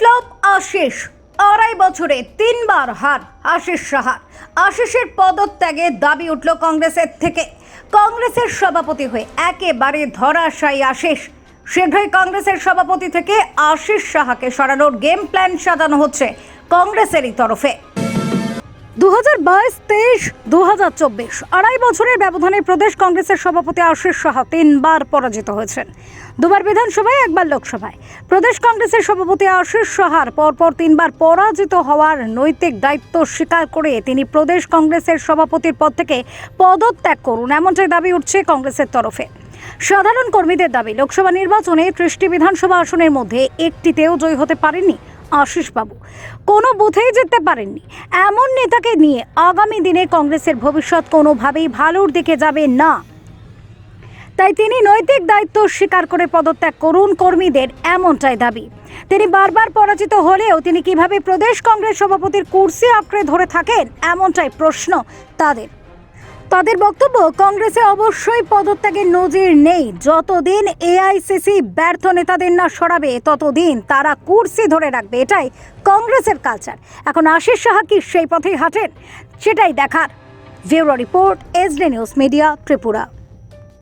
Flop Ashis, 2.5 বছরে 3বার হার আশিস সাহার। আশিসের পদত্যাগের দাবি উঠল কংগ্রেসের থেকে। কংগ্রেসের সভাপতি হয়ে একেবারে ধরাশায়ী আশিস। শীঘ্রই কংগ্রেসের সভাপতি থেকে আশিস সাহাকে সরানোর গেম প্ল্যান সাজানো হচ্ছে কংগ্রেসেরই তরফে। 2022-23, 2024 2.5 বছরের ব্যবধানে প্রদেশ কংগ্রেসের সভাপতি আশিস সাহা 3বার পরাজিত হয়েছেন। 2বার বিধানসভায়, 1বার লোকসভায়। প্রদেশ কংগ্রেসের সভাপতি আশিস সাহার পরপর 3বার পরাজিত হওয়ার নৈতিক দায়িত্ব স্বীকার করে তিনি প্রদেশ কংগ্রেসের সভাপতির পদ থেকে পদত্যাগ করুন, এমনটাই দাবি উঠছে কংগ্রেসের তরফে। সাধারণ কর্মীদের দাবি, লোকসভা নির্বাচনে 30টি বিধানসভা আসনের মধ্যে একটিতেও জয়ী হতে পারেননি আশিস বাবু, কোনো বুথেই জিততে পারেননি। এমন নেতাকে নিয়ে আগামী দিনে কংগ্রেসের ভবিষ্যৎ কোনোভাবেই ভালোর দিকে যাবে না। তাই তিনি নৈতিক দায়িত্ব স্বীকার করে পদত্যাগ করুন, কর্মীদের এমনটাই দাবি। তিনি বারবার পরাজিত হলেও তিনি কিভাবে প্রদেশ কংগ্রেস সভাপতির কুর্সি আঁকড়ে ধরে থাকেন, এমনটাই প্রশ্ন তাদের বক্তব্য, কংগ্রেসে অবশ্যই পদত্যাগের নজির নেই। যতদিন এআইসিসি ব্যর্থ নেতাদের না সরাবে ততদিন তারা কুর্সি ধরে রাখবে, এটাই কংগ্রেসের কালচার। এখন আশিস সাহা কি সেই পথেই হাঁটেন, সেটাই দেখার। Bureau report, SD news media, Tripura.